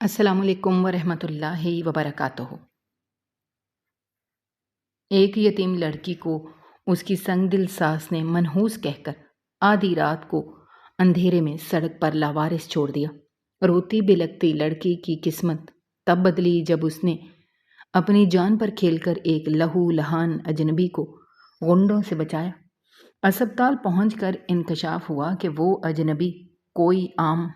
السلام علیکم ورحمۃ اللہ وبرکاتہ۔ ایک یتیم لڑکی کو اس کی سنگ دل ساس نے منحوس کہہ کر آدھی رات کو اندھیرے میں سڑک پر لاوارث چھوڑ دیا۔ روتی بلکتی لڑکی کی قسمت تب بدلی جب اس نے اپنی جان پر کھیل کر ایک لہو لہان اجنبی کو غنڈوں سے بچایا۔ اسپتال پہنچ کر انکشاف ہوا کہ وہ اجنبی کوئی عام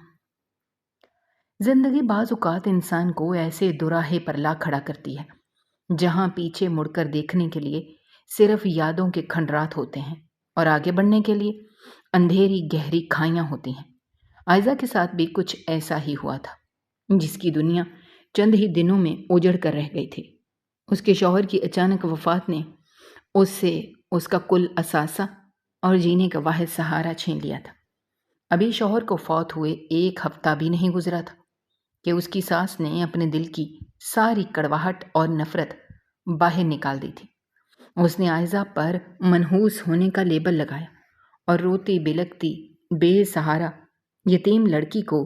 زندگی بعض اوقات انسان کو ایسے دوراہے پر لا کھڑا کرتی ہے جہاں پیچھے مڑ کر دیکھنے کے لیے صرف یادوں کے کھنڈرات ہوتے ہیں اور آگے بڑھنے کے لیے اندھیری گہری کھائیاں ہوتی ہیں۔ عائزہ کے ساتھ بھی کچھ ایسا ہی ہوا تھا، جس کی دنیا چند ہی دنوں میں اجڑ کر رہ گئی تھی۔ اس کے شوہر کی اچانک وفات نے اس سے اس کا کل اثاثہ اور جینے کا واحد سہارا چھین لیا تھا۔ ابھی شوہر کو فوت ہوئے 1 ہفتہ بھی نہیں گزرا تھا کہ اس کی ساس نے اپنے دل کی ساری کڑواہٹ اور نفرت باہر نکال دی تھی۔ اس نے عائزہ پر منحوس ہونے کا لیبل لگایا اور روتی بلکتی بے سہارا یتیم لڑکی کو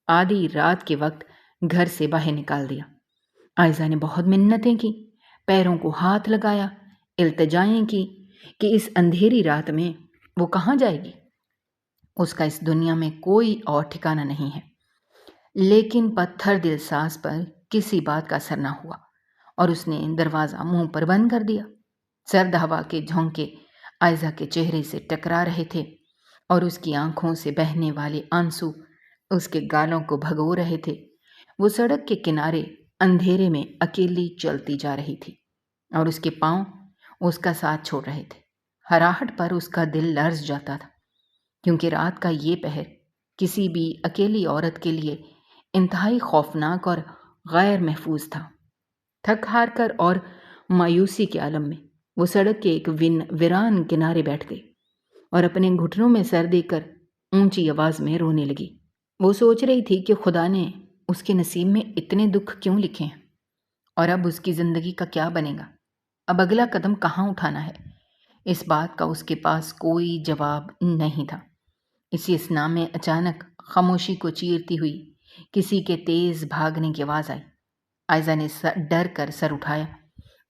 آدھی رات کے وقت گھر سے باہر نکال دیا۔ عائزہ نے بہت منتیں کی، پیروں کو ہاتھ لگایا، التجائیں کی کہ اس اندھیری رات میں وہ کہاں جائے گی۔ اس کا اس دنیا میں کوئی اور ٹھکانہ نہیں ہے، لیکن پتھر دل ساز پر کسی بات کا اثر نہ ہوا اور اس نے دروازہ منہ پر بند کر دیا۔ سرد ہوا کے جھونکے عائزہ کے چہرے سے ٹکرا رہے تھے اور اس کی آنکھوں سے بہنے والے آنسو اس کے گالوں کو بھگو رہے تھے۔ وہ سڑک کے کنارے اندھیرے میں اکیلی چلتی جا رہی تھی اور اس کے پاؤں اس کا ساتھ چھوڑ رہے تھے۔ ہراہٹ پر اس کا دل لرز جاتا تھا، کیونکہ رات کا یہ پہر کسی بھی اکیلی عورت کے لیے انتہائی خوفناک اور غیر محفوظ تھا۔ تھک ہار کر اور مایوسی کے عالم میں وہ سڑک کے ایک ویران کنارے بیٹھ گئی اور اپنے گھٹنوں میں سر دے کر اونچی آواز میں رونے لگی۔ وہ سوچ رہی تھی کہ خدا نے اس کے نصیب میں اتنے دکھ کیوں لکھے ہیں اور اب اس کی زندگی کا کیا بنے گا، اب اگلا قدم کہاں اٹھانا ہے۔ اس بات کا اس کے پاس کوئی جواب نہیں تھا۔ اسی اثنا میں اچانک خاموشی کو چیرتی ہوئی کسی کے تیز بھاگنے کی آواز آئی۔ عائزہ نے ڈر کر سر اٹھایا،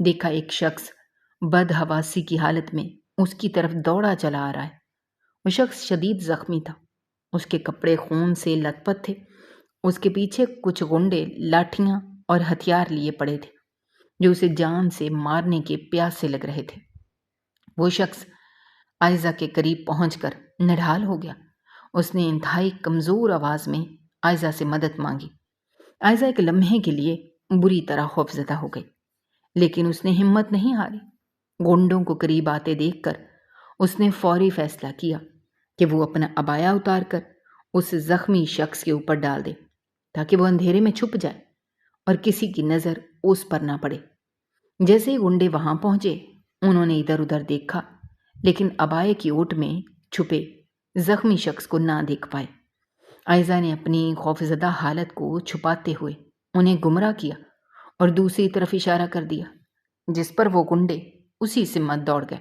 دیکھا ایک شخص بدحواسی کی حالت میں اس کی طرف دوڑا چلا آ رہا ہے۔ وہ شخص شدید زخمی تھا، اس کے کپڑے خون سے لت پت تھے۔ اس کے پیچھے کچھ غنڈے لاٹھیاں اور ہتھیار لیے پڑے تھے جو اسے جان سے مارنے کے پیاس سے لگ رہے تھے۔ وہ شخص عائزہ کے قریب پہنچ کر نڈھال ہو گیا۔ اس نے انتہائی کمزور آواز میں عائزہ سے مدد مانگی۔ عائزہ ایک لمحے کے لیے بری طرح خوفزدہ ہو گئی، لیکن اس نے ہمت نہیں ہاری۔ غنڈوں کو قریب آتے دیکھ کر اس نے فوری فیصلہ کیا کہ وہ اپنا عبایا اتار کر اس زخمی شخص کے اوپر ڈال دے تاکہ وہ اندھیرے میں چھپ جائے اور کسی کی نظر اس پر نہ پڑے۔ جیسے ہی غنڈے وہاں پہنچے، انہوں نے ادھر ادھر دیکھا لیکن عبائے کی اوٹ میں چھپے زخمی شخص کو نہ دیکھ پائے۔ عائزہ نے اپنی خوفزدہ حالت کو چھپاتے ہوئے انہیں گمراہ کیا اور دوسری طرف اشارہ کر دیا، جس پر وہ غنڈے اسی سمت دوڑ گئے۔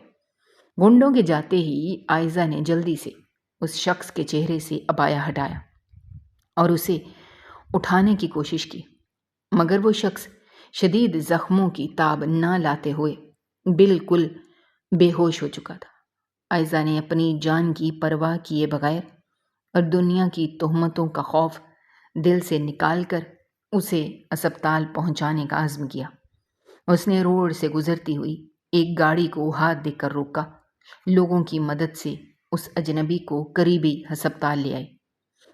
غنڈوں کے جاتے ہی عائزہ نے جلدی سے اس شخص کے چہرے سے عبایا ہٹایا اور اسے اٹھانے کی کوشش کی، مگر وہ شخص شدید زخموں کی تاب نہ لاتے ہوئے بالکل بے ہوش ہو چکا تھا۔ عائزہ نے اپنی جان کی پرواہ کیے بغیر اور دنیا کی تہمتوں کا خوف دل سے نکال کر اسے اسپتال پہنچانے کا عزم کیا۔ اس نے روڈ سے گزرتی ہوئی ایک گاڑی کو ہاتھ دے کر روکا، لوگوں کی مدد سے اس اجنبی کو قریبی ہسپتال لے آئے۔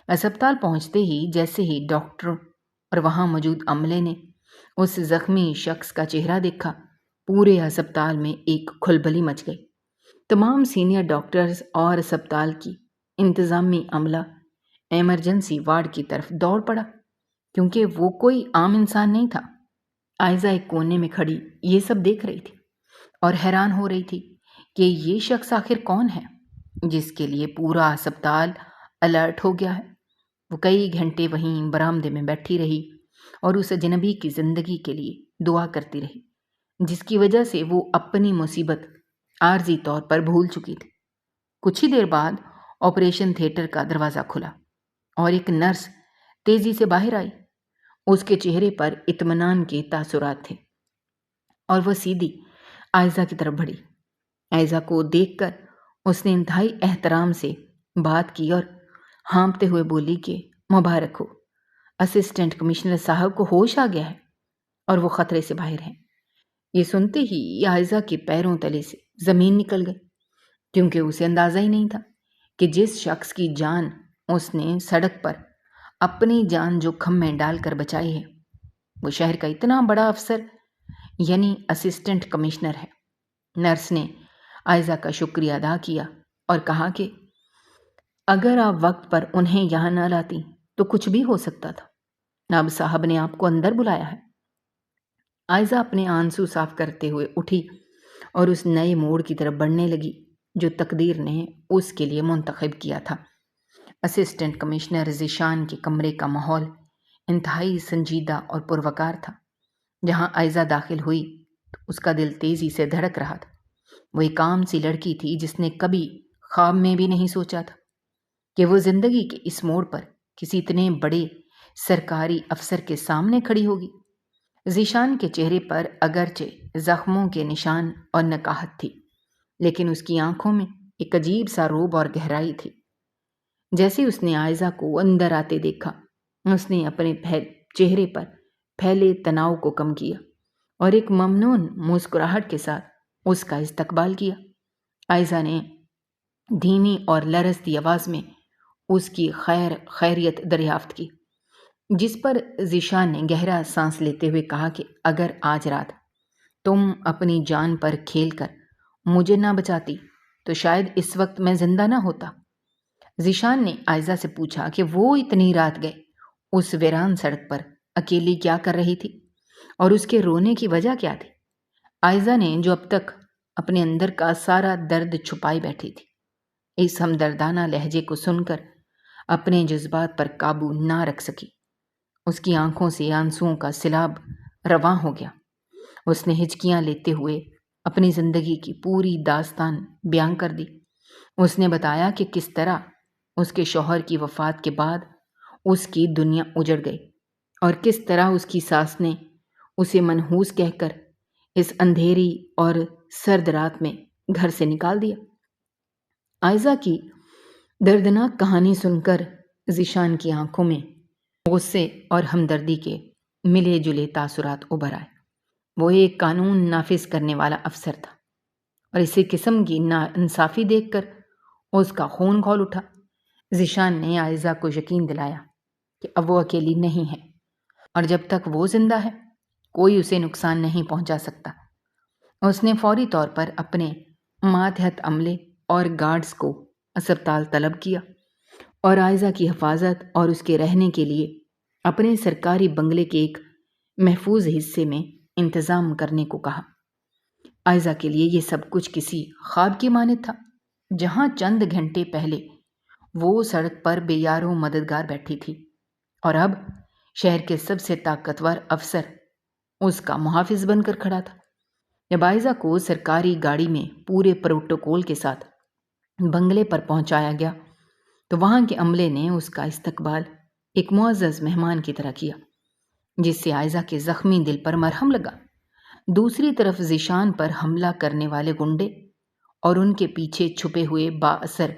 اسپتال پہنچتے ہی جیسے ہی ڈاکٹر اور وہاں موجود عملے نے اس زخمی شخص کا چہرہ دیکھا، پورے ہسپتال میں ایک کھلبلی مچ گئی۔ تمام سینئر ڈاکٹرز اور اسپتال کی انتظامی عملہ ایمرجنسی وارڈ کی طرف دوڑ پڑا، کیونکہ وہ کوئی عام انسان نہیں تھا۔ عائزہ ایک کونے میں کھڑی یہ سب دیکھ رہی تھی اور حیران ہو رہی تھی کہ یہ شخص آخر کون ہے جس کے لیے پورا ہسپتال الرٹ ہو گیا ہے۔ وہ کئی گھنٹے وہیں برآمدے میں بیٹھی رہی اور اس اجنبی کی زندگی کے لیے دعا کرتی رہی، جس کی وجہ سے وہ اپنی مصیبت عارضی طور پر بھول چکی تھی۔ کچھ ہی دیر بعد آپریشن تھیٹر کا دروازہ کھلا اور ایک نرس تیزی سے باہر آئی۔ اس کے چہرے پر اطمینان کے تاثرات تھے اور وہ سیدھی عائزہ کی طرف بڑھی۔ عائزہ کو دیکھ کر اس نے انتہائی احترام سے بات کی اور ہانپتے ہوئے بولی کہ مبارک ہو، اسسٹنٹ کمشنر صاحب کو ہوش آ گیا ہے اور وہ خطرے سے باہر ہیں۔ یہ سنتے ہی عائزہ کے پیروں تلے سے زمین نکل گئی، کیونکہ اسے اندازہ ہی نہیں تھا کہ جس شخص کی جان اس نے سڑک پر اپنی جان جوخم میں ڈال کر بچائی ہے وہ شہر کا اتنا بڑا افسر یعنی اسسٹنٹ کمشنر ہے۔ نرس نے عائزہ کا شکریہ ادا کیا اور کہا کہ اگر آپ وقت پر انہیں یہاں نہ لاتی تو کچھ بھی ہو سکتا تھا۔ نائب صاحب نے آپ کو اندر بلایا ہے۔ عائزہ اپنے آنسو صاف کرتے ہوئے اٹھی اور اس نئے موڑ کی طرف بڑھنے لگی جو تقدیر نے اس کے لیے منتخب کیا تھا۔ اسسٹنٹ کمشنر ذیشان کے کمرے کا ماحول انتہائی سنجیدہ اور پروقار تھا۔ جہاں عائزہ داخل ہوئی تو اس کا دل تیزی سے دھڑک رہا تھا۔ وہ ایک عام سی لڑکی تھی جس نے کبھی خواب میں بھی نہیں سوچا تھا کہ وہ زندگی کے اس موڑ پر کسی اتنے بڑے سرکاری افسر کے سامنے کھڑی ہوگی۔ ذیشان کے چہرے پر اگرچہ زخموں کے نشان اور نکاہت تھی، لیکن اس کی آنکھوں میں ایک عجیب سا رعب اور گہرائی تھی۔ جیسے اس نے عائزہ کو اندر آتے دیکھا، اس نے اپنے چہرے پر پھیلے تناؤ کو کم کیا اور ایک ممنون مسکراہٹ کے ساتھ اس کا استقبال کیا۔ عائزہ نے دھیمی اور لرزتی آواز میں اس کی خیریت دریافت کی، جس پر ذیشان نے گہرا سانس لیتے ہوئے کہا کہ اگر آج رات تم اپنی جان پر کھیل کر مجھے نہ بچاتی تو شاید اس وقت میں زندہ نہ ہوتا۔ ذیشان نے عائزہ سے پوچھا کہ وہ اتنی رات گئے اس ویران سڑک پر اکیلی کیا کر رہی تھی اور اس کے رونے کی وجہ کیا تھی۔ عائزہ نے جو اب تک اپنے اندر کا سارا درد چھپائی بیٹھی تھی، اس ہمدردانہ لہجے کو سن کر اپنے جذبات پر قابو نہ رکھ سکی۔ اس کی آنکھوں سے آنسوؤں کا سیلاب رواں ہو گیا۔ اس نے ہچکیاں لیتے ہوئے اپنی زندگی کی پوری داستان بیان کر دی۔ اس نے بتایا کہ کس طرح اس کے شوہر کی وفات کے بعد اس کی دنیا اجڑ گئی اور کس طرح اس کی ساس نے اسے منحوس کہہ کر اس اندھیری اور سرد رات میں گھر سے نکال دیا۔ عائزہ کی دردناک کہانی سن کر ذیشان کی آنکھوں میں غصے اور ہمدردی کے ملے جلے تاثرات ابھر آئے۔ وہ ایک قانون نافذ کرنے والا افسر تھا اور اسی قسم کی ناانصافی دیکھ کر اس کا خون کھول اٹھا۔ ذیشان نے عائزہ کو یقین دلایا کہ اب وہ اکیلی نہیں ہے اور جب تک وہ زندہ ہے کوئی اسے نقصان نہیں پہنچا سکتا۔ اس نے فوری طور پر اپنے ماتحت عملے اور گارڈز کو اسپتال طلب کیا اور عائزہ کی حفاظت اور اس کے رہنے کے لیے اپنے سرکاری بنگلے کے ایک محفوظ حصے میں انتظام کرنے کو کہا۔ عائزہ کے لیے یہ سب کچھ کسی خواب کی مانند تھا، جہاں چند گھنٹے پہلے وہ سڑک پر بے یار و مددگار بیٹھی تھی اور اب شہر کے سب سے طاقتور افسر اس کا محافظ بن کر کھڑا تھا۔ جب عائزہ کو سرکاری گاڑی میں پورے پروٹوکول کے ساتھ بنگلے پر پہنچایا گیا تو وہاں کے عملے نے اس کا استقبال ایک معزز مہمان کی طرح کیا، جس سے عائزہ کے زخمی دل پر مرہم لگا۔ دوسری طرف ذیشان پر حملہ کرنے والے گنڈے اور ان کے پیچھے چھپے ہوئے با اثر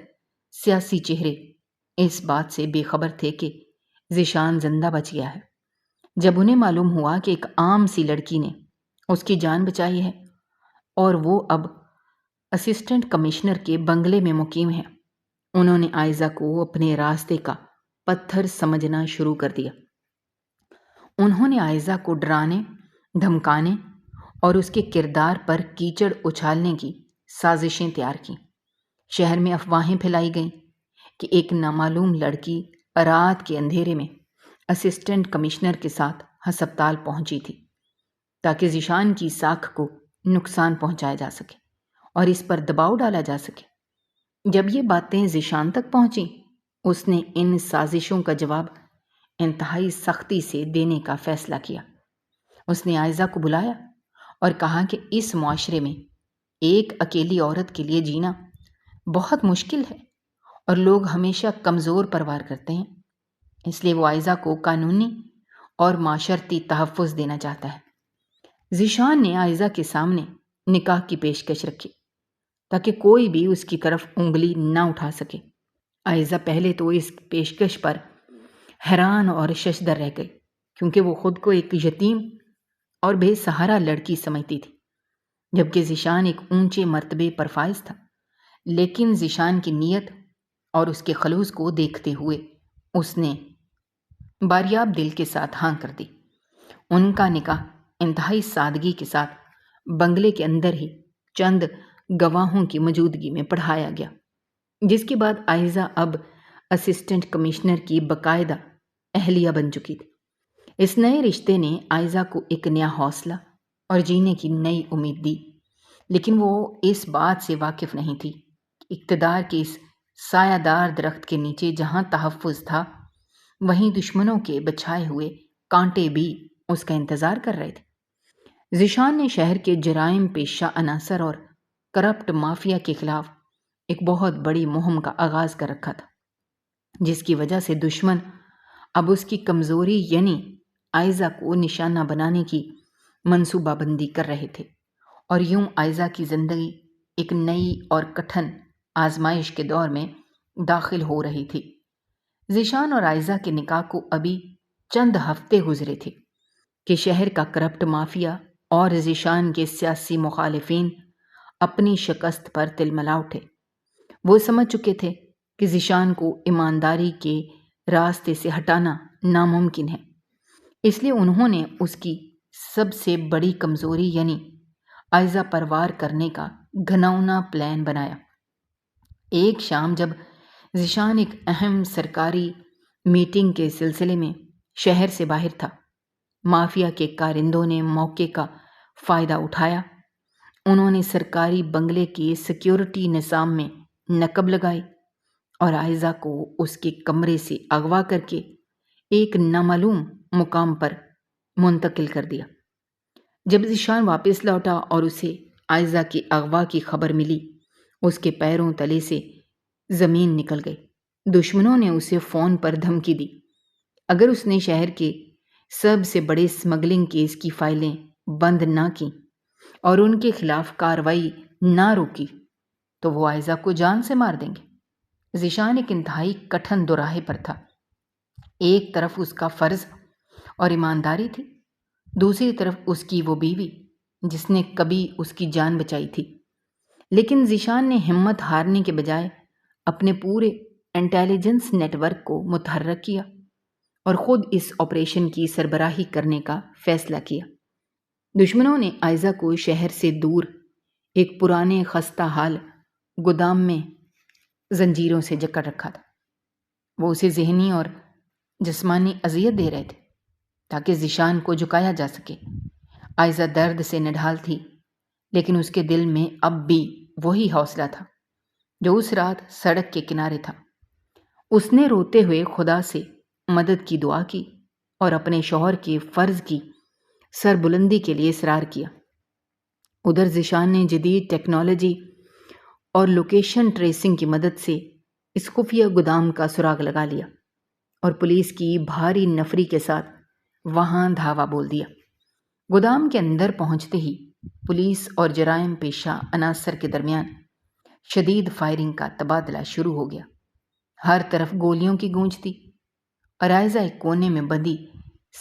سیاسی چہرے اس بات سے بے خبر تھے کہ ذیشان زندہ بچ گیا ہے۔ جب انہیں معلوم ہوا کہ ایک عام سی لڑکی نے اس کی جان بچائی ہے اور وہ اب اسسٹنٹ کمشنر کے بنگلے میں مقیم ہے، انہوں نے عائزہ کو اپنے راستے کا پتھر سمجھنا شروع کر دیا۔ انہوں نے عائزہ کو ڈرانے، دھمکانے اور اس کے کردار پر کیچڑ اچھالنے کی سازشیں تیار کیں۔ شہر میں افواہیں پھیلائی گئیں کہ ایک نامعلوم لڑکی رات کے اندھیرے میں اسسٹنٹ کمشنر کے ساتھ ہسپتال پہنچی تھی تاکہ ذیشان کی ساکھ کو نقصان پہنچایا جا سکے اور اس پر دباؤ ڈالا جا سکے۔ جب یہ باتیں ذیشان تک پہنچیں، اس نے ان سازشوں کا جواب انتہائی سختی سے دینے کا فیصلہ کیا۔ اس نے عائزہ کو بلایا اور کہا کہ اس معاشرے میں ایک اکیلی عورت کے لیے جینا بہت مشکل ہے اور لوگ ہمیشہ کمزور پروار کرتے ہیں، اس لیے وہ عائزہ کو قانونی اور معاشرتی تحفظ دینا چاہتا ہے۔ ذیشان نے عائزہ کے سامنے نکاح کی پیشکش رکھی تاکہ کوئی بھی اس کی طرف انگلی نہ اٹھا سکے۔ عائزہ پہلے تو اس پیشکش پر حیران اور ششدر رہ گئی، کیونکہ وہ خود کو ایک یتیم اور بے سہارا لڑکی سمجھتی تھی، جبکہ ذیشان ایک اونچے مرتبے پر فائز تھا۔ لیکن ذیشان کی نیت اور اس کے خلوص کو دیکھتے ہوئے اس نے باریاب دل کے ساتھ ہاں کر دی۔ ان کا نکاح انتہائی سادگی کے ساتھ بنگلے کے اندر ہی چند گواہوں کی موجودگی میں پڑھایا گیا، جس کے بعد عائزہ اب اسسٹنٹ کمشنر کی باقاعدہ اہلیہ بن چکی تھی۔ اس نئے رشتے نے عائزہ کو ایک نیا حوصلہ اور جینے کی نئی امید دی، لیکن وہ اس بات سے واقف نہیں تھی کہ اقتدار کے اس سایہ دار درخت کے نیچے جہاں تحفظ تھا، وہیں دشمنوں کے بچھائے ہوئے کانٹے بھی اس کا انتظار کر رہے تھے۔ ذیشان نے شہر کے جرائم پیشہ عناصر اور کرپٹ مافیا کے خلاف ایک بہت بڑی مہم کا آغاز کر رکھا تھا، جس کی وجہ سے دشمن اب اس کی کمزوری یعنی عائزہ کو نشانہ بنانے کی منصوبہ بندی کر رہے تھے، اور یوں عائزہ کی زندگی ایک نئی اور کٹھن آزمائش کے دور میں داخل ہو رہی تھی۔ ذیشان اور عائزہ کے نکاح کو ابھی چند ہفتے گزرے تھے کہ شہر کا کرپٹ مافیا اور ذیشان کے سیاسی مخالفین اپنی شکست پر تلملا اٹھے۔ وہ سمجھ چکے تھے کہ ذیشان کو ایمانداری کے راستے سے ہٹانا ناممکن ہے، اس لیے انہوں نے اس کی سب سے بڑی کمزوری یعنی عائزہ پر وار کرنے کا گھناؤنا پلان بنایا۔ ایک شام جب ذیشان ایک اہم سرکاری میٹنگ کے سلسلے میں شہر سے باہر تھا، مافیا کے کارندوں نے موقع کا فائدہ اٹھایا۔ انہوں نے سرکاری بنگلے کے سیکیورٹی نظام میں نقب لگائی اور عائزہ کو اس کے کمرے سے اغوا کر کے ایک نامعلوم مقام پر منتقل کر دیا۔ جب ذیشان واپس لوٹا اور اسے عائزہ کی اغوا کی خبر ملی، اس کے پیروں تلے سے زمین نکل گئی۔ دشمنوں نے اسے فون پر دھمکی دی، اگر اس نے شہر کے سب سے بڑے اسمگلنگ کیس کی فائلیں بند نہ کی اور ان کے خلاف کارروائی نہ روکی تو وہ عائزہ کو جان سے مار دیں گے۔ ذیشان ایک انتہائی کٹھن دوراہے پر تھا۔ ایک طرف اس کا فرض اور ایمانداری تھی، دوسری طرف اس کی وہ بیوی جس نے کبھی اس کی جان بچائی تھی۔ لیکن ذیشان نے ہمت ہارنے کے بجائے اپنے پورے انٹیلیجنس نیٹ ورک کو متحرک کیا اور خود اس آپریشن کی سربراہی کرنے کا فیصلہ کیا۔ دشمنوں نے عائزہ کو شہر سے دور ایک پرانے خستہ حال گودام میں زنجیروں سے جکڑ رکھا تھا۔ وہ اسے ذہنی اور جسمانی اذیت دے رہے تھے تاکہ ذیشان کو جھکایا جا سکے۔ عائزہ درد سے نڈھال تھی، لیکن اس کے دل میں اب بھی وہی حوصلہ تھا جو اس رات سڑک کے کنارے تھا۔ اس نے روتے ہوئے خدا سے مدد کی دعا کی اور اپنے شوہر کے فرض کی سربلندی کے لیے اصرار کیا۔ ادھر ذیشان نے جدید ٹیکنالوجی اور لوکیشن ٹریسنگ کی مدد سے اس خفیہ گودام کا سراغ لگا لیا اور پولیس کی بھاری نفری کے ساتھ وہاں دھاوا بول دیا۔ گودام کے اندر پہنچتے ہی پولیس اور جرائم پیشہ عناصر کے درمیان شدید فائرنگ کا تبادلہ شروع ہو گیا۔ ہر طرف گولیوں کی گونج تھی اور عائزہ ایک کونے میں بندی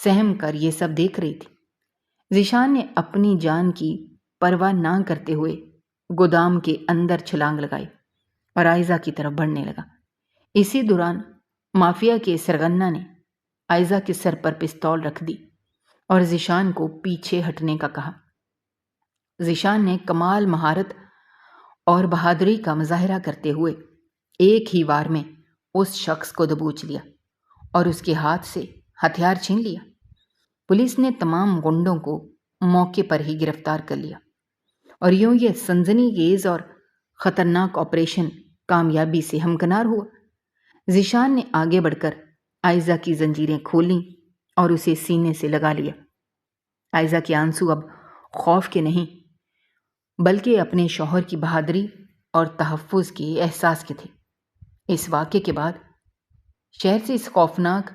سہم کر یہ سب دیکھ رہی تھی۔ ذیشان نے اپنی جان کی پرواہ نہ کرتے ہوئے گودام کے اندر چھلانگ لگائی اور عائزہ کی طرف بڑھنے لگا۔ اسی دوران مافیا کے سرغنہ نے عائزہ کے سر پر پستول رکھ دی اور ذیشان کو پیچھے ہٹنے کا کہا۔ ذیشان نے کمال مہارت اور بہادری کا مظاہرہ کرتے ہوئے ایک ہی وار میں اس شخص کو دبوچ لیا اور اس کے ہاتھ سے ہتھیار چھین لیا۔ پولیس نے تمام گنڈوں کو موقع پر ہی گرفتار کر لیا اور یوں یہ سنسنی خیز اور خطرناک آپریشن کامیابی سے ہمکنار ہوا۔ ذیشان نے آگے بڑھ کر عائزہ کی زنجیریں کھولیں اور اسے سینے سے لگا لیا۔ عائزہ کے آنسو اب خوف کے نہیں بلکہ اپنے شوہر کی بہادری اور تحفظ کے احساس کے تھے۔ اس واقعے کے بعد شہر سے اس خوفناک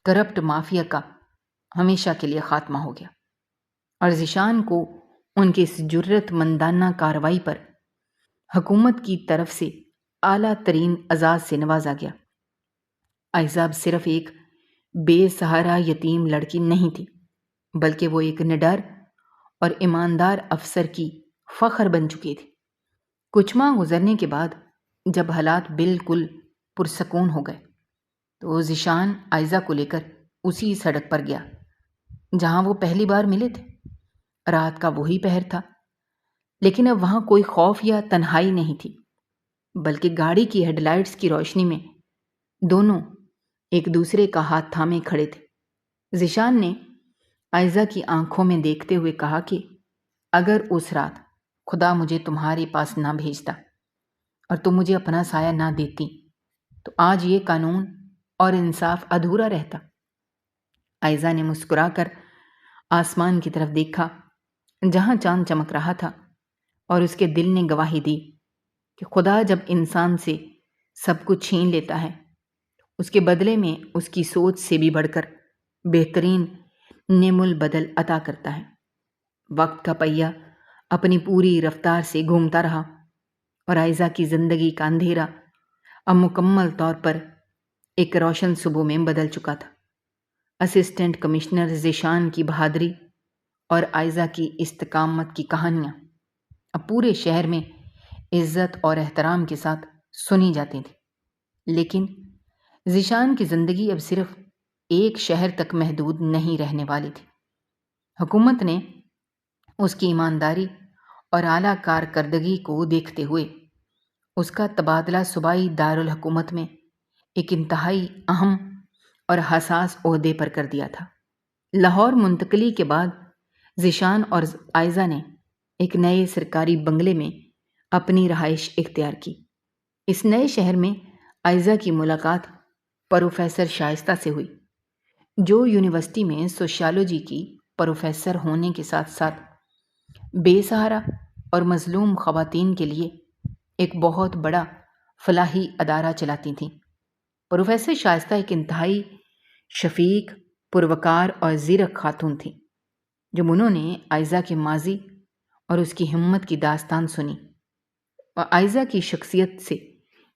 کرپٹ مافیا کا ہمیشہ کے لیے خاتمہ ہو گیا اور ذیشان کو ان کی اس جرت مندانہ کارروائی پر حکومت کی طرف سے اعلیٰ ترین اعزاز سے نوازا گیا۔ عائزہ اب صرف ایک بے سہارا یتیم لڑکی نہیں تھی، بلکہ وہ ایک نڈر اور ایماندار افسر کی فخر بن چکی تھی۔ کچھ ماہ گزرنے کے بعد جب حالات بالکل پرسکون ہو گئے تو ذیشان عائزہ کو لے کر اسی سڑک پر گیا جہاں وہ پہلی بار ملے تھے۔ رات کا وہی پہر تھا، لیکن اب وہاں کوئی خوف یا تنہائی نہیں تھی، بلکہ گاڑی کی ہیڈ لائٹس کی روشنی میں دونوں ایک دوسرے کا ہاتھ تھامے کھڑے تھے۔ ذیشان نے عائزہ کی آنکھوں میں دیکھتے ہوئے کہا کہ اگر اس رات خدا مجھے تمہارے پاس نہ بھیجتا اور تم مجھے اپنا سایہ نہ دیتی تو آج یہ قانون اور انصاف ادھورا رہتا۔ عائزہ نے مسکرا کر آسمان کی طرف دیکھا جہاں چاند چمک رہا تھا، اور اس کے دل نے گواہی دی کہ خدا جب انسان سے سب کچھ چھین لیتا ہے، اس کے بدلے میں اس کی سوچ سے بھی بڑھ کر بہترین نعم البدل عطا کرتا ہے۔ وقت کا پہیہ اپنی پوری رفتار سے گھومتا رہا اور عائزہ کی زندگی کا اندھیرا اب مکمل طور پر ایک روشن صبح میں بدل چکا تھا۔ اسسٹنٹ کمشنر ذیشان کی بہادری اور عائزہ کی استقامت کی کہانیاں اب پورے شہر میں عزت اور احترام کے ساتھ سنی جاتی تھیں۔ لیکن ذیشان کی زندگی اب صرف ایک شہر تک محدود نہیں رہنے والی تھی۔ حکومت نے اس کی ایمانداری اور اعلیٰ کارکردگی کو دیکھتے ہوئے اس کا تبادلہ صوبائی دارالحکومت میں ایک انتہائی اہم اور حساس عہدے پر کر دیا تھا۔ لاہور منتقلی کے بعد ذیشان اور عائزہ نے ایک نئے سرکاری بنگلے میں اپنی رہائش اختیار کی۔ اس نئے شہر میں عائزہ کی ملاقات پروفیسر شائستہ سے ہوئی، جو یونیورسٹی میں سوشیالوجی کی پروفیسر ہونے کے ساتھ ساتھ بے سہارا اور مظلوم خواتین کے لیے ایک بہت بڑا فلاحی ادارہ چلاتی تھیں۔ پروفیسر شائستہ ایک انتہائی شفیق، پروقار اور زیرک خاتون تھیں۔ جب انہوں نے عائزہ کے ماضی اور اس کی ہمت کی داستان سنی اور عائزہ کی شخصیت سے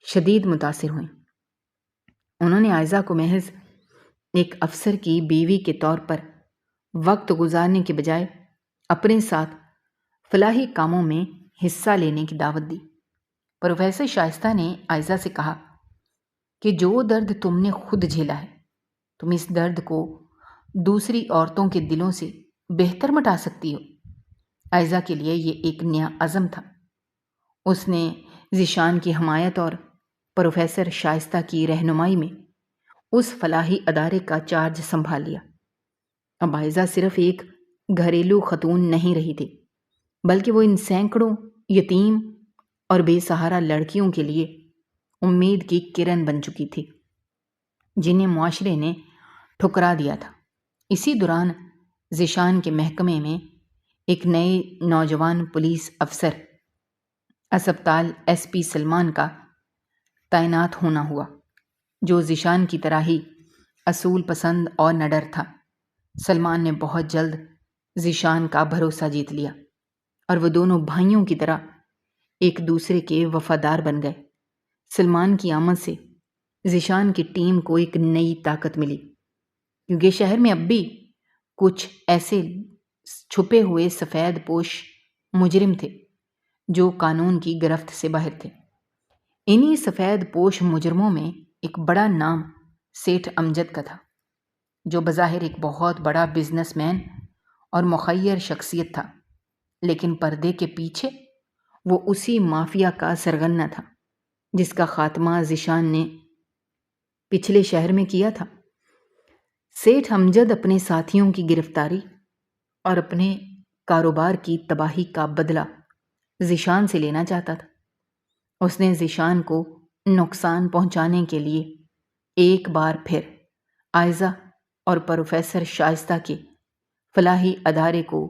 شدید متاثر ہوئیں، انہوں نے عائزہ کو محض ایک افسر کی بیوی کے طور پر وقت گزارنے کے بجائے اپنے ساتھ فلاحی کاموں میں حصہ لینے کی دعوت دی۔ پروفیسر شائستہ نے عائزہ سے کہا کہ جو درد تم نے خود جھیلا ہے، تم اس درد کو دوسری عورتوں کے دلوں سے بہتر مٹا سکتی ہو۔ عائزہ کے لیے یہ ایک نیا عزم تھا۔ اس نے ذیشان کی حمایت اور پروفیسر شائستہ کی رہنمائی میں اس فلاحی ادارے کا چارج سنبھال لیا۔ اب عائزہ صرف ایک گھریلو خاتون نہیں رہی تھی، بلکہ وہ ان سینکڑوں یتیم اور بے سہارا لڑکیوں کے لیے امید کی کرن بن چکی تھی جنہیں معاشرے نے ٹھکرا دیا تھا۔ اسی دوران ذیشان کے محکمے میں ایک نئے نوجوان پولیس افسر اسپتال ایس پی سلمان کا تعینات ہونا ہوا، جو ذیشان کی طرح ہی اصول پسند اور نڈر تھا۔ سلمان نے بہت جلد ذیشان کا بھروسہ جیت لیا اور وہ دونوں بھائیوں کی طرح ایک دوسرے کے وفادار بن گئے۔ سلمان کی آمد سے ذیشان کی ٹیم کو ایک نئی طاقت ملی، کیونکہ شہر میں اب بھی کچھ ایسے چھپے ہوئے سفید پوش مجرم تھے جو قانون کی گرفت سے باہر تھے۔ انہی سفید پوش مجرموں میں ایک بڑا نام سیٹھ امجد کا تھا، جو بظاہر ایک بہت بڑا بزنس مین اور مخیر شخصیت تھا، لیکن پردے کے پیچھے وہ اسی مافیا کا سرغنہ تھا جس کا خاتمہ ذیشان نے پچھلے شہر میں کیا تھا۔ سیٹھ امجد اپنے ساتھیوں کی گرفتاری اور اپنے کاروبار کی تباہی کا بدلہ ذیشان سے لینا چاہتا تھا۔ اس نے ذیشان کو نقصان پہنچانے کے لیے ایک بار پھر عائزہ اور پروفیسر شائستہ کے فلاحی ادارے کو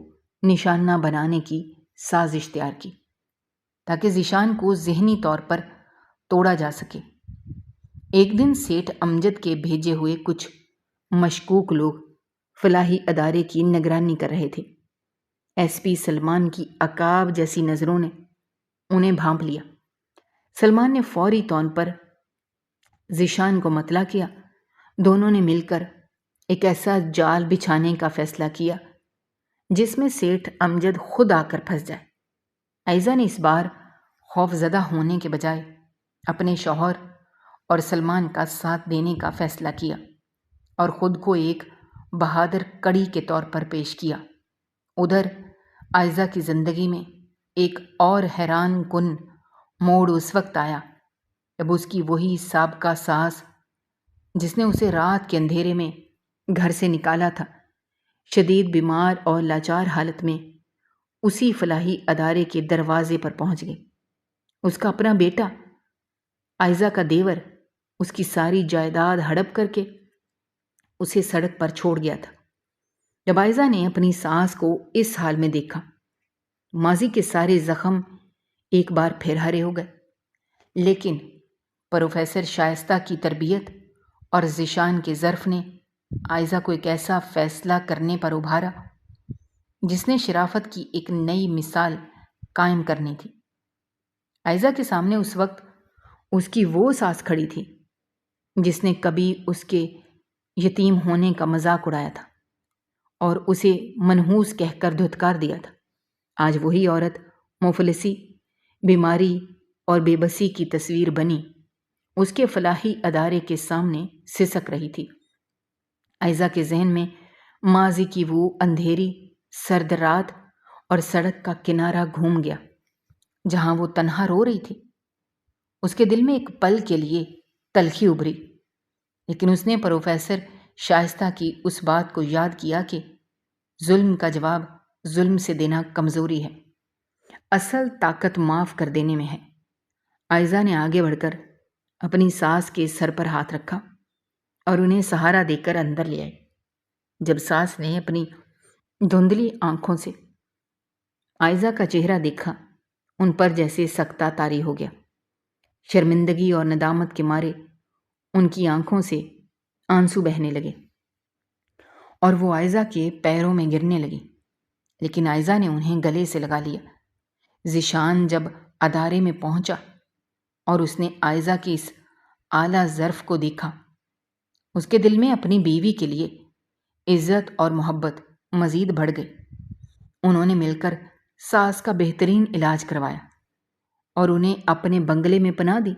نشانہ بنانے کی سازش تیار کی تاکہ ذیشان کو ذہنی طور پر توڑا جا سکے۔ ایک دن سیٹھ امجد کے بھیجے ہوئے کچھ مشکوک لوگ فلاحی ادارے کی نگرانی کر رہے تھے۔ ایس پی سلمان کی عقاب جیسی نظروں نے انہیں بھانپ لیا۔ سلمان نے فوری طور پر ذیشان کو مطلع کیا۔ دونوں نے مل کر ایک ایسا جال بچھانے کا فیصلہ کیا جس میں سیٹھ امجد خود آ کر پھنس جائے۔ عائزہ نے اس بار خوف زدہ ہونے کے بجائے اپنے شوہر اور سلمان کا ساتھ دینے کا فیصلہ کیا اور خود کو ایک بہادر کڑی کے طور پر پیش کیا۔ ادھر عائزہ کی زندگی میں ایک اور حیران کن موڑ اس وقت آیا جب اس کی وہی سابقہ ساس، جس نے اسے رات کے اندھیرے میں گھر سے نکالا تھا، شدید بیمار اور لاچار حالت میں اسی فلاحی ادارے کے دروازے پر پہنچ گئی۔ اس کا اپنا بیٹا، عائزہ کا دیور، اس کی ساری جائیداد ہڑپ کر کے اسے سڑک پر چھوڑ گیا تھا۔ جب عائزہ نے اپنی ساس کو اس حال میں دیکھا، ماضی کے سارے زخم ایک بار پھر ہرے ہو گئے۔ لیکن پروفیسر شائستہ کی تربیت اور ذیشان کے ظرف نے عائزہ کو ایک ایسا فیصلہ کرنے پر ابھارا جس نے شرافت کی ایک نئی مثال قائم کرنی تھی۔ عائزہ کے سامنے اس وقت اس کی وہ ساس کھڑی تھی جس نے کبھی اس کے یتیم ہونے کا مذاق اڑایا تھا اور اسے منحوس کہہ کر دھتکار دیا تھا۔ آج وہی عورت مفلسی، بیماری اور بے بسی کی تصویر بنی اس کے فلاحی ادارے کے سامنے سسک رہی تھی۔ عائزہ کے ذہن میں ماضی کی وہ اندھیری سرد رات اور سڑک کا کنارہ گھوم گیا جہاں وہ تنہا رو رہی تھی۔ اس کے دل میں ایک پل کے لیے تلخی ابھری، لیکن اس نے پروفیسر شائستہ کی اس بات کو یاد کیا کہ ظلم کا جواب ظلم سے دینا کمزوری ہے، اصل طاقت معاف کر دینے میں ہے۔ عائزہ نے آگے بڑھ کر اپنی ساس کے سر پر ہاتھ رکھا اور انہیں سہارا دے کر اندر لے آئی۔ جب ساس نے اپنی دھندلی آنکھوں سے عائزہ کا چہرہ دیکھا، ان پر جیسے سکتہ طاری ہو گیا۔ شرمندگی اور ندامت کے مارے ان کی آنکھوں سے آنسو بہنے لگے اور وہ عائزہ کے پیروں میں گرنے لگی، لیکن عائزہ نے انہیں گلے سے لگا لیا۔ ذیشان جب ادارے میں پہنچا اور اس نے عائزہ کی اس اعلیٰ ظرف کو دیکھا، اس کے دل میں اپنی بیوی کے لیے عزت اور محبت مزید بڑھ گئی۔ انہوں نے مل کر ساس کا بہترین علاج کروایا اور انہیں اپنے بنگلے میں پناہ دی،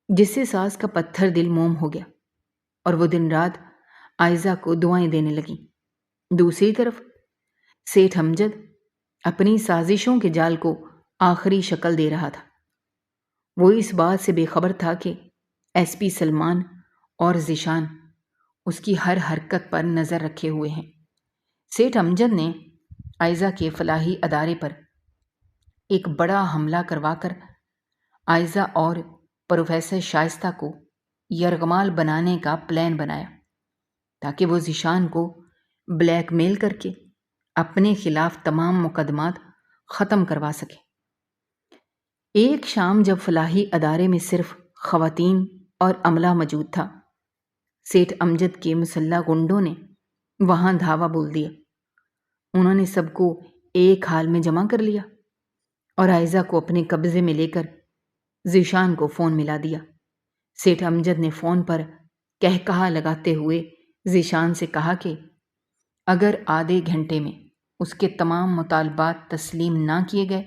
جس سے ساس کا پتھر دل موم ہو گیا اور وہ دن رات عائزہ کو دعائیں دینے لگی۔ دوسری طرف سیٹھ امجد اپنی سازشوں کے جال کو آخری شکل دے رہا تھا۔ وہ اس بات سے بے خبر تھا کہ ایس پی سلمان اور ذیشان اس کی ہر حرکت پر نظر رکھے ہوئے ہیں۔ سیٹھ امجد نے عائزہ کے فلاحی ادارے پر ایک بڑا حملہ کروا کر عائزہ اور پروفیسر شائستہ کو یرغمال بنانے کا پلان بنایا تاکہ وہ ذیشان کو بلیک میل کر کے اپنے خلاف تمام مقدمات ختم کروا سکے۔ ایک شام جب فلاحی ادارے میں صرف خواتین اور عملہ موجود تھا، سیٹھ امجد کے مسلح گنڈوں نے وہاں دھاوا بول دیا۔ انہوں نے سب کو ایک حال میں جمع کر لیا اور عائزہ کو اپنے قبضے میں لے کر ذیشان کو فون ملا دیا۔ سیٹھ امجد نے فون پر کہا لگاتے ہوئے ذیشان سے کہا کہ اگر آدھے گھنٹے میں اس کے تمام مطالبات تسلیم نہ کیے گئے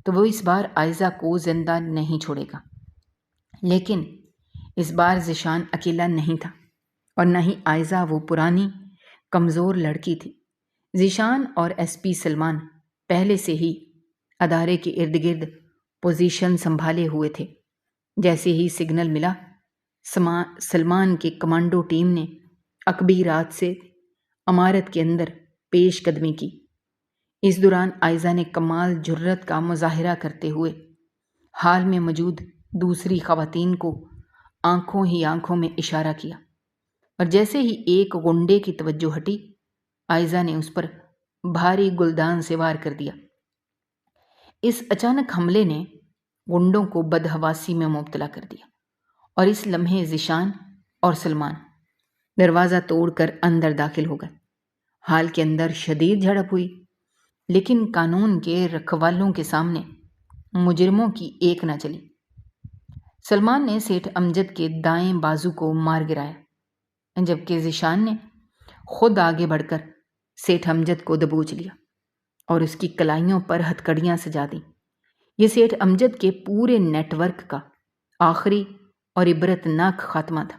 تو وہ اس بار عائزہ کو زندہ نہیں چھوڑے گا۔ لیکن اس بار ذیشان اکیلا نہیں تھا اور نہ ہی عائزہ وہ پرانی کمزور لڑکی تھی۔ ذیشان اور ایس پی سلمان پہلے سے ہی ادارے کے ارد گرد پوزیشن سنبھالے ہوئے تھے۔ جیسے ہی سگنل ملا، سلمان کے کمانڈو ٹیم نے عقبی رات سے عمارت کے اندر پیش قدمی کی۔ اس دوران عائزہ نے کمال جرأت کا مظاہرہ کرتے ہوئے حال میں موجود دوسری خواتین کو آنکھوں ہی آنکھوں میں اشارہ کیا، اور جیسے ہی ایک گنڈے کی توجہ ہٹی، عائزہ نے اس پر بھاری گلدان سے وار کر دیا۔ اس اچانک حملے نے گنڈوں کو بدحواسی میں مبتلا کر دیا اور اس لمحے ذیشان اور سلمان دروازہ توڑ کر اندر داخل ہو گئے۔ حال کے اندر شدید جھڑپ ہوئی، لیکن قانون کے رکھوالوں کے سامنے مجرموں کی ایک نہ چلی۔ سلمان نے سیٹھ امجد کے دائیں بازو کو مار گرایا، جبکہ ذیشان نے خود آگے بڑھ کر سیٹھ امجد کو دبوچ لیا اور اس کی کلائیوں پر ہتھکڑیاں سجا دیں۔ یہ سیٹھ امجد کے پورے نیٹ ورک کا آخری اور عبرت ناک خاتمہ تھا۔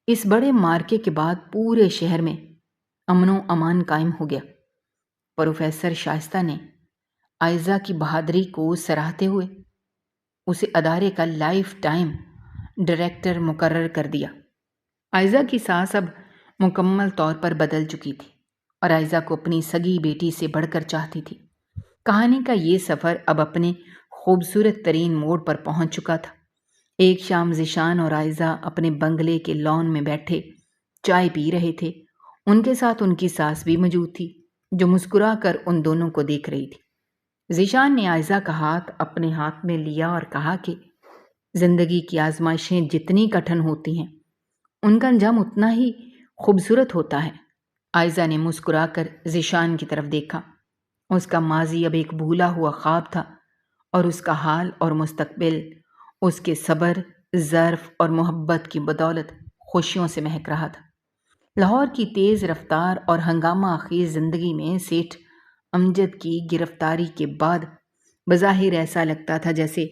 اس بڑے مارکے کے بعد پورے شہر میں امن و امان قائم ہو گیا۔ پروفیسر شائستہ نے عائزہ کی بہادری کو سراہتے ہوئے اسے ادارے کا لائف ٹائم ڈائریکٹر مقرر کر دیا۔ عائزہ کی سانس اب مکمل طور پر بدل چکی تھی اور عائزہ کو اپنی سگی بیٹی سے بڑھ کر چاہتی تھی۔ کہانی کا یہ سفر اب اپنے خوبصورت ترین موڑ پر پہنچ چکا تھا۔ ایک شام ذیشان اور عائزہ اپنے بنگلے کے لان میں بیٹھے چائے پی رہے تھے۔ ان کے ساتھ ان کی ساس بھی موجود تھی، جو مسکرا کر ان دونوں کو دیکھ رہی تھی۔ ذیشان نے عائزہ کا ہاتھ اپنے ہاتھ میں لیا اور کہا کہ زندگی کی آزمائشیں جتنی کٹھن ہوتی ہیں، ان کا انجام اتنا ہی خوبصورت ہوتا ہے۔ عائزہ نے مسکرا کر ذیشان کی طرف دیکھا۔ اس کا ماضی اب ایک بھولا ہوا خواب تھا اور اس کا حال اور مستقبل اس کے صبر، ظرف اور محبت کی بدولت خوشیوں سے مہک رہا تھا۔ لاہور کی تیز رفتار اور ہنگامہ خیز زندگی میں سیٹھ امجد کی گرفتاری کے بعد بظاہر ایسا لگتا تھا جیسے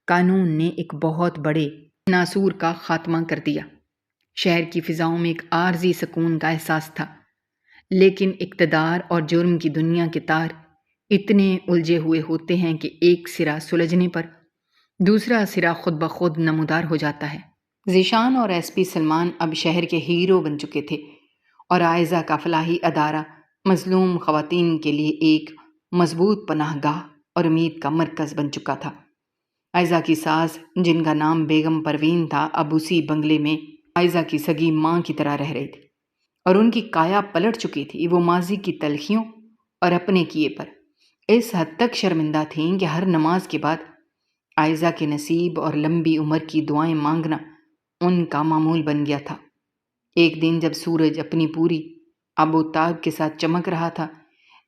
قانون نے ایک بہت بڑے ناسور کا خاتمہ کر دیا۔ شہر کی فضاؤں میں ایک عارضی سکون کا احساس تھا، لیکن اقتدار اور جرم کی دنیا کے تار اتنے الجھے ہوئے ہوتے ہیں کہ ایک سرا سلجھنے پر دوسرا سرا خود بخود نمودار ہو جاتا ہے۔ ذیشان اور ایس پی سلمان اب شہر کے ہیرو بن چکے تھے اور عائزہ کا فلاحی ادارہ مظلوم خواتین کے لیے ایک مضبوط پناہ گاہ اور امید کا مرکز بن چکا تھا۔ عائزہ کی ساس، جن کا نام بیگم پروین تھا، اب اسی بنگلے میں عائزہ کی سگی ماں کی طرح رہ رہی تھی اور ان کی کایا پلٹ چکی تھی۔ وہ ماضی کی تلخیوں اور اپنے کیے پر اس حد تک شرمندہ تھیں کہ ہر نماز کے بعد عائزہ کے نصیب اور لمبی عمر کی دعائیں مانگنا ان کا معمول بن گیا تھا۔ ایک دن جب سورج اپنی پوری آب و تاب کے ساتھ چمک رہا تھا،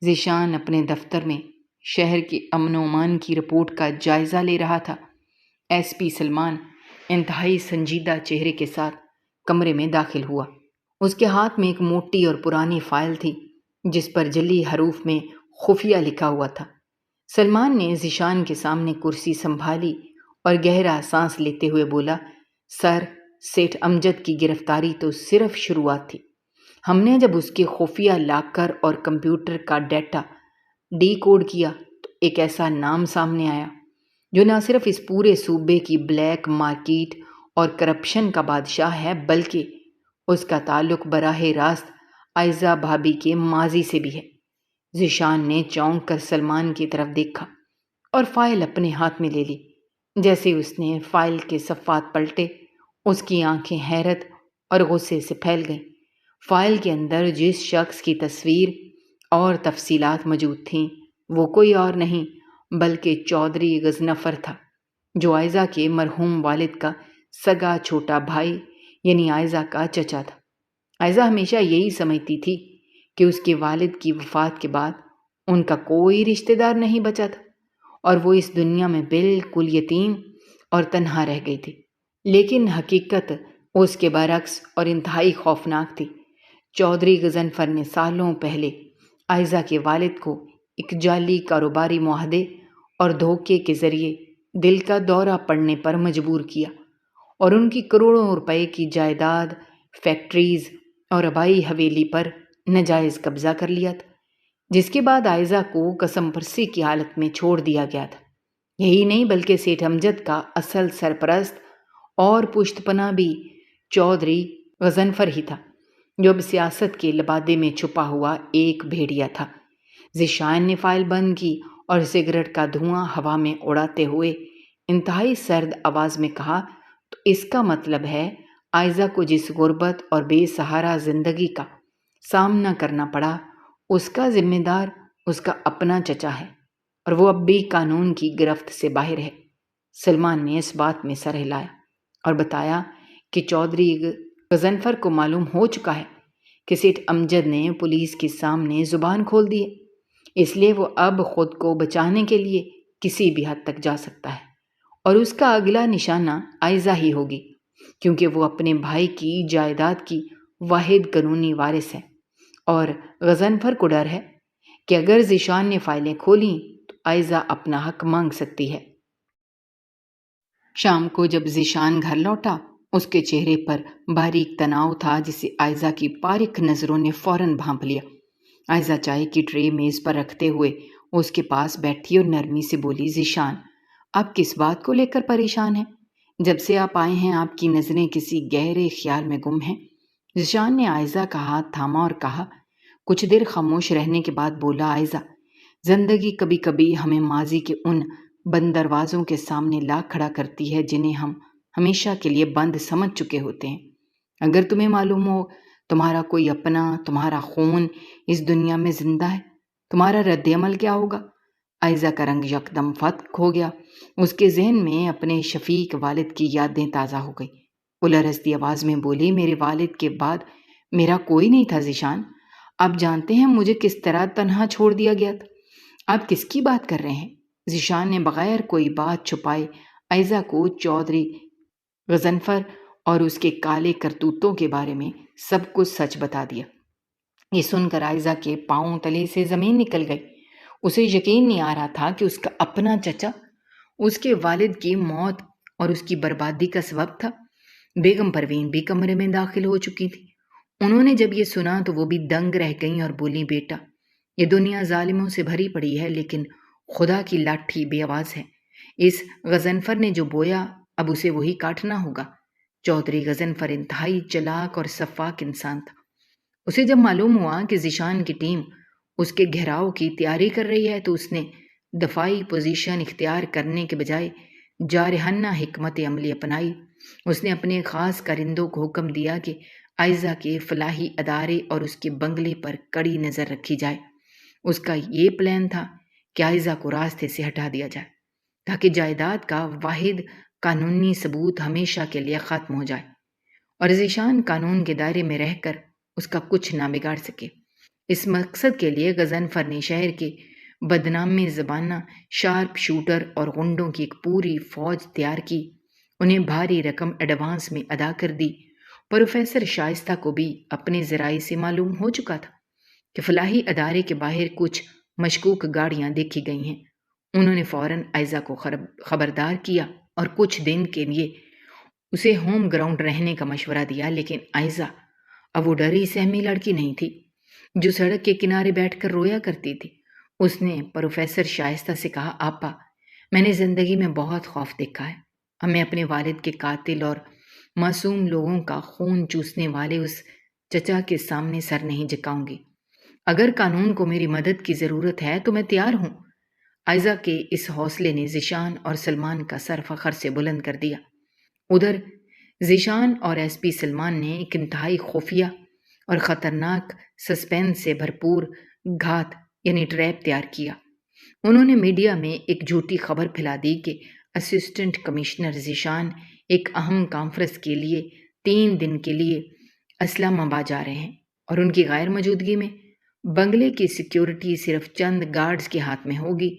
ذیشان اپنے دفتر میں شہر کے امن و امان کی رپورٹ کا جائزہ لے رہا تھا۔ ایس پی سلمان انتہائی سنجیدہ چہرے کے ساتھ کمرے میں داخل ہوا۔ اس کے ہاتھ میں ایک موٹی اور پرانی فائل تھی جس پر جلی حروف میں خفیہ لکھا ہوا تھا۔ سلمان نے ذیشان کے سامنے کرسی سنبھالی اور گہرا سانس لیتے ہوئے بولا، سر، سیٹھ امجد کی گرفتاری تو صرف شروعات تھی۔ ہم نے جب اس کے خفیہ لاکر اور کمپیوٹر کا ڈیٹا ڈی کوڈ کیا تو ایک ایسا نام سامنے آیا جو نہ صرف اس پورے صوبے کی بلیک مارکیٹ اور کرپشن کا بادشاہ ہے، بلکہ اس کا تعلق براہ راست عائزہ بھابھی کے ماضی سے بھی ہے۔ ذیشان نے چونک کر سلمان کی طرف دیکھا اور فائل اپنے ہاتھ میں لے لی۔ جیسے اس نے فائل کے صفحات پلٹے، اس کی آنکھیں حیرت اور غصے سے پھیل گئیں۔ فائل کے اندر جس شخص کی تصویر اور تفصیلات موجود تھیں وہ کوئی اور نہیں بلکہ چودھری غضنفر تھا، جو عائزہ کے مرحوم والد کا سگا چھوٹا بھائی یعنی عائزہ کا چچا تھا۔ عائزہ ہمیشہ یہی سمجھتی تھی کہ اس کے والد کی وفات کے بعد ان کا کوئی رشتہ دار نہیں بچا تھا اور وہ اس دنیا میں بالکل یتیم اور تنہا رہ گئی تھی، لیکن حقیقت اس کے برعکس اور انتہائی خوفناک تھی۔ چودھری غضنفر نے سالوں پہلے عائزہ کے والد کو ایک جعلی کاروباری معاہدے اور دھوکے کے ذریعے دل کا دورہ پڑنے پر مجبور کیا اور ان کی کروڑوں روپے کی جائیداد، فیکٹریز اور آبائی حویلی پر ناجائز قبضہ کر لیا تھا، جس کے بعد عائزہ کو قسم پرسی کی حالت میں چھوڑ دیا گیا تھا۔ یہی نہیں بلکہ سیٹھ امجد کا اصل سرپرست اور پشت پناہ بھی چودھری غضنفر ہی تھا، جو اب سیاست کے لبادے میں چھپا ہوا ایک بھیڑیا تھا۔ ذیشان نے فائل بند کی اور سگریٹ کا دھواں ہوا میں اڑاتے ہوئے انتہائی سرد آواز میں کہا، تو اس کا مطلب ہے عائزہ کو جس غربت اور بے سہارا زندگی کا سامنا کرنا پڑا، اس کا ذمہ دار اس کا اپنا چچا ہے اور وہ اب بھی قانون کی گرفت سے باہر ہے۔ سلمان نے اس بات میں سر ہلایا اور بتایا کہ چودھری غضنفر کو معلوم ہو چکا ہے کسٹ امجد نے پولیس کے سامنے زبان کھول دی ہے، اس لیے وہ اب خود کو بچانے کے لیے کسی بھی حد تک جا سکتا ہے، اور اس کا اگلا نشانہ عائزہ ہی ہوگی، کیونکہ وہ اپنے بھائی کی جائیداد کی واحد قانونی وارث ہے، اور غضنفر کو ڈر ہے کہ اگر ذیشان نے فائلیں کھولیں تو عائزہ اپنا حق مانگ سکتی ہے۔ شام کو جب ذیشان گھر لوٹا، اس کے چہرے پر باریک تناؤ تھا جسے عائزہ کی باریک نظروں نے فوراً بھانپ لیا۔ عائزہ چائے کی ٹرے میز پر رکھتے ہوئے اس کے پاس بیٹھی اور نرمی سے بولی، ذیشان، آپ کس بات کو لے کر پریشان ہیں؟ جب سے آپ آئے ہیں آپ کی نظریں کسی گہرے خیال میں گم ہیں۔ ذیشان نے عائزہ کا ہاتھ تھاما اور کہا، کچھ دیر خاموش رہنے کے بعد بولا، عائزہ، زندگی کبھی کبھی ہمیں ماضی کے ان بند دروازوں کے سامنے لا کھڑا کرتی ہے جنہیں ہم ہمیشہ کے لیے بند سمجھ چکے ہوتے ہیں۔ اگر تمہیں معلوم ہو تمہارا کوئی اپنا، تمہارا خون اس دنیا میں زندہ ہے، تمہارا رد عمل کیا ہوگا؟ عائزہ کا رنگ یکدم فتح ہو گیا، اس کے ذہن میں اپنے شفیق والد کی یادیں تازہ ہو گئی۔ وہ لرزتی آواز میں بولی، میرے والد کے بعد میرا کوئی نہیں تھا ذیشان، آپ جانتے ہیں مجھے کس طرح تنہا چھوڑ دیا گیا تھا۔ آپ کس کی بات کر رہے ہیں؟ ذیشان نے بغیر کوئی بات چھپائے عائزہ کو چودھری غضنفر اور اس کے کالے کرتوتوں کے بارے میں سب کچھ سچ بتا دیا۔ یہ سن کر عائزہ کے پاؤں تلے سے زمین نکل گئی۔ اسے یقین نہیں آ رہا تھا کہ اس کا اپنا چچا اس کے والد کی موت اور اس کی بربادی کا سبب تھا۔ بیگم پروین بھی کمرے میں داخل ہو چکی تھی۔ انہوں نے جب یہ سنا تو وہ بھی دنگ رہ گئیں اور بولی، بیٹا، یہ دنیا ظالموں سے بھری پڑی ہے لیکن خدا کی لاٹھی بے آواز ہے۔ اس غضنفر نے جو بویا اب اسے وہی کاٹنا ہوگا۔ چودھری غضنفر انتہائی چلاک اور سفاک انسان تھا۔ اسے جب معلوم ہوا کہ ذیشان کی ٹیم اس کے گھیراؤ کی تیاری کر رہی ہے تو اس نے دفاعی پوزیشن اختیار کرنے کے بجائے جارحانہ حکمت عملی اپنائی۔ اس نے اپنے خاص کارندوں کو حکم دیا کہ عائزہ کے فلاحی ادارے اور اس کے بنگلے پر کڑی نظر رکھی جائے۔ اس کا یہ پلان تھا کہ عائزہ کو راستے سے ہٹا دیا جائے تاکہ جائیداد کا واحد قانونی ثبوت ہمیشہ کے لیے ختم ہو جائے اور ذیشان قانون کے دائرے میں رہ کر اس کا کچھ نہ بگاڑ سکے۔ اس مقصد کے لیے غضنفر نے شہر کے بدنام زبانہ شارپ شوٹر اور غنڈوں کی ایک پوری فوج تیار کی، انہیں بھاری رقم ایڈوانس میں ادا کر دی۔ پروفیسر شائستہ کو بھی اپنے ذرائع سے معلوم ہو چکا تھا کہ فلاحی ادارے کے باہر کچھ مشکوک گاڑیاں دیکھی گئی ہیں۔ انہوں نے فوراً عائزہ کو خبردار کیا اور کچھ دن کے لیے اسے ہوم گراؤنڈ رہنے کا مشورہ دیا، لیکن عائزہ اب وہ ڈری سہمی لڑکی نہیں تھی جو سڑک کے کنارے بیٹھ کر رویا کرتی تھی۔ اس نے پروفیسر شائستہ سے کہا، آپا، میں نے زندگی میں بہت خوف دیکھا ہے، اب میں اپنے والد کے قاتل اور معصوم لوگوں کا خون چوسنے والے اس چچا کے سامنے سر نہیں جھکاؤں گی۔ اگر قانون کو میری مدد کی ضرورت ہے تو میں تیار ہوں۔ عائزہ کے اس حوصلے نے ذیشان اور سلمان کا سر فخر سے بلند کر دیا۔ ادھر ذیشان اور ایس پی سلمان نے ایک انتہائی خفیہ اور خطرناک سسپینس سے بھرپور گھات یعنی ٹریپ تیار کیا۔ انہوں نے میڈیا میں ایک جھوٹی خبر پھیلا دی کہ اسسٹنٹ کمشنر ذیشان ایک اہم کانفرنس کے لیے 3 دن کے لیے اسلام آباد جا رہے ہیں اور ان کی غیر موجودگی میں بنگلے کی سیکیورٹی صرف چند گارڈز کے ہاتھ میں ہوگی۔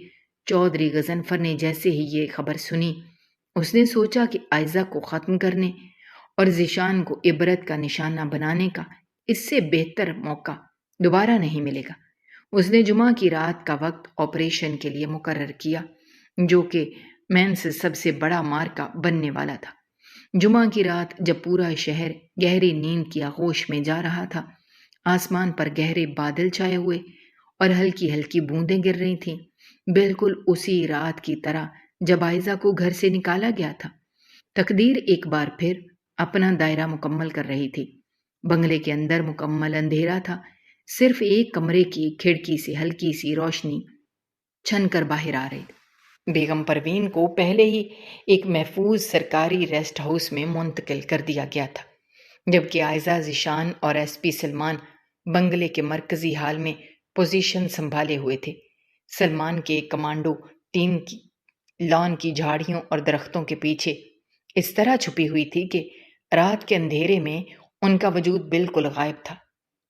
چودھری غضنفر نے جیسے ہی یہ خبر سنی، اس نے سوچا کہ عائزہ کو ختم کرنے اور ذیشان کو عبرت کا نشانہ بنانے کا اس سے بہتر موقع دوبارہ نہیں ملے گا۔ اس نے جمعہ کی رات کا وقت آپریشن کے لیے مقرر کیا، جو کہ مینس سب سے بڑا مارکا بننے والا تھا۔ جمعہ کی رات جب پورا شہر گہری نیند کی آغوش میں جا رہا تھا، آسمان پر گہرے بادل چھائے ہوئے اور ہلکی ہلکی بوندیں گر رہی تھیں، بالکل اسی رات کی طرح جب عائزہ کو گھر سے نکالا گیا تھا۔ تقدیر ایک بار پھر اپنا دائرہ مکمل کر رہی تھی۔ بنگلے کے اندر مکمل اندھیرا تھا، صرف ایک کمرے کی کھڑکی سے ہلکی سی روشنی چھن کر باہر آ رہی تھی۔ بیگم پروین کو پہلے ہی ایک محفوظ سرکاری ریسٹ ہاؤس میں منتقل کر دیا گیا تھا، جبکہ عائزہ، ذیشان اور ایس پی سلمان بنگلے کے مرکزی ہال میں پوزیشن سنبھالے ہوئے تھے۔ سلمان کے کمانڈو ٹیم کی لان کی جھاڑیوں اور درختوں کے پیچھے اس طرح چھپی ہوئی تھی کہ رات کے اندھیرے میں ان کا وجود بالکل غائب تھا۔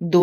2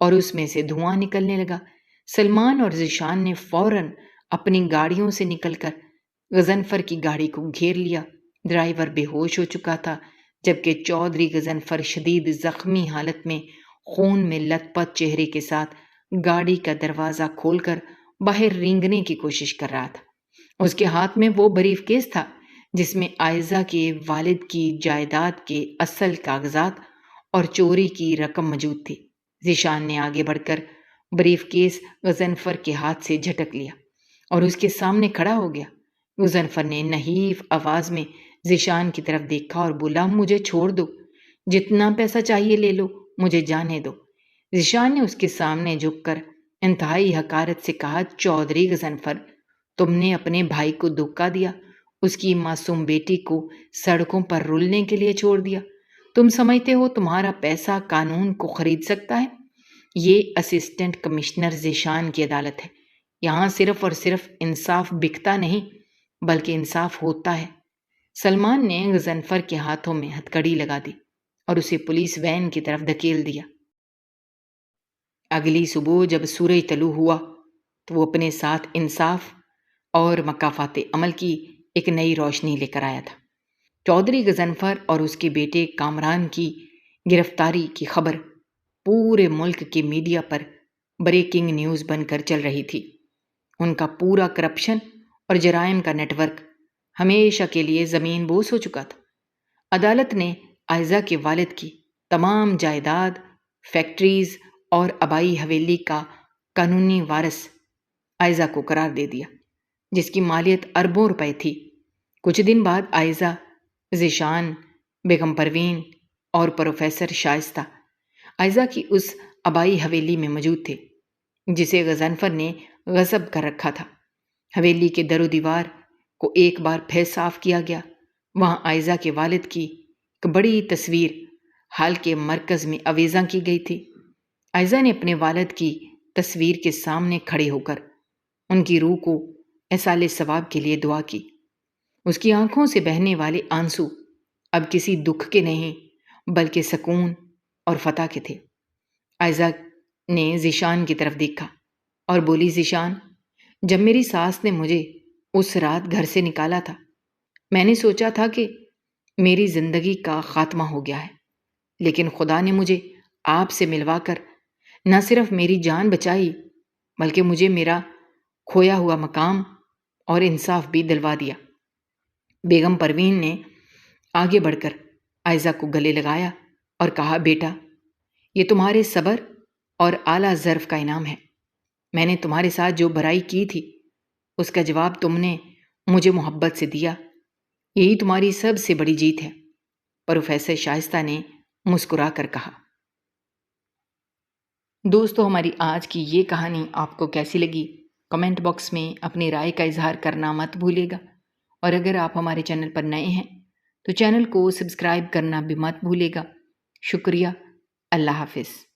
اور اس میں سے دھواں نکلنے لگا۔ سلمان اور ذیشان نے فوراً اپنی گاڑیوں سے نکل کر غضنفر کی گاڑی کو گھیر لیا۔ ڈرائیور بے ہوش ہو چکا تھا، جبکہ چودھری غضنفر شدید زخمی حالت میں خون میں لت پت چہرے کے ساتھ گاڑی کا دروازہ کھول کر باہر رینگنے کی کوشش کر رہا تھا۔ اس کے ہاتھ میں وہ بریف کیس تھا جس میں عائزہ کے والد کی جائیداد کے اصل کاغذات اور چوری کی رقم موجود تھی۔ ذیشان نے آگے بڑھ کر بریف کیس غضنفر کے ہاتھ سے جھٹک لیا اور اس کے سامنے کھڑا ہو گیا۔ غضنفر نے نحیف آواز میں ذیشان کی طرف دیکھا اور بولا، مجھے چھوڑ دو، جتنا پیسہ چاہیے لے لو، مجھے جانے دو۔ ذیشان نے اس کے سامنے جھک کر انتہائی حقارت سے کہا، چودھری غضنفر، تم نے اپنے بھائی کو دھوکا دیا، اس کی معصوم بیٹی کو سڑکوں پر رولنے کے لیے چھوڑ دیا۔ تم سمجھتے ہو تمہارا پیسہ قانون کو خرید سکتا ہے؟ یہ اسسٹنٹ کمشنر ذیشان کی عدالت ہے۔ یہاں صرف اور صرف انصاف بکتا نہیں بلکہ انصاف ہوتا ہے۔ سلمان نے غضنفر کے ہاتھوں میں ہتھکڑی لگا دی اور اسے پولیس وین کی طرف دھکیل دیا۔ اگلی صبح جب سورج طلوع ہوا تو وہ اپنے ساتھ انصاف اور مکافات عمل کی ایک نئی روشنی لے کر آیا تھا۔ چودھری غضنفر اور اس کے بیٹے کامران کی گرفتاری کی خبر پورے ملک کے میڈیا پر بریکنگ نیوز بن کر چل رہی تھی۔ ان کا پورا کرپشن اور جرائم کا نیٹ ورک ہمیشہ کے لیے زمین بوس ہو چکا تھا۔ عدالت نے عائزہ کے والد کی تمام جائیداد، فیکٹریز اور آبائی حویلی کا قانونی وارث عائزہ کو قرار دے دیا، جس کی مالیت اربوں روپے تھی۔ کچھ دن بعد عائزہ، ذیشان، بیگم پروین اور پروفیسر شائستہ عائزہ کی اس آبائی حویلی میں موجود تھے جسے غضنفر نے غصب کر رکھا تھا۔ حویلی کے در و دیوار کو ایک بار پھر صاف کیا گیا۔ وہاں عائزہ کے والد کی ایک بڑی تصویر ہال کے مرکز میں آویزاں کی گئی تھی۔ عائزہ نے اپنے والد کی تصویر کے سامنے کھڑے ہو کر ان کی روح کو ایصال ثواب کے لیے دعا کی۔ اس کی آنکھوں سے بہنے والے آنسو اب کسی دکھ کے نہیں بلکہ سکون اور فتح کے تھے۔ عائزہ نے ذیشان کی طرف دیکھا اور بولی، ذیشان، جب میری ساس نے مجھے اس رات گھر سے نکالا تھا، میں نے سوچا تھا کہ میری زندگی کا خاتمہ ہو گیا ہے، لیکن خدا نے مجھے آپ سے ملوا کر نہ صرف میری جان بچائی بلکہ مجھے میرا کھویا ہوا مقام اور انصاف بھی دلوا دیا۔ بیگم پروین نے آگے بڑھ کر عائزہ کو گلے لگایا اور کہا، بیٹا، یہ تمہارے صبر اور اعلیٰ ظرف کا انعام ہے۔ میں نے تمہارے ساتھ جو برائی کی تھی اس کا جواب تم نے مجھے محبت سے دیا، یہی تمہاری سب سے بڑی جیت ہے۔ پروفیسر شائستہ نے مسکرا کر کہا۔ دوستو، ہماری آج کی یہ کہانی آپ کو کیسی لگی؟ کمنٹ باکس میں اپنی رائے کا اظہار کرنا مت بھولیے گا، اور اگر آپ ہمارے چینل پر نئے ہیں تو چینل کو سبسکرائب کرنا بھی مت بھولیے گا۔ شکریہ۔ اللہ حافظ۔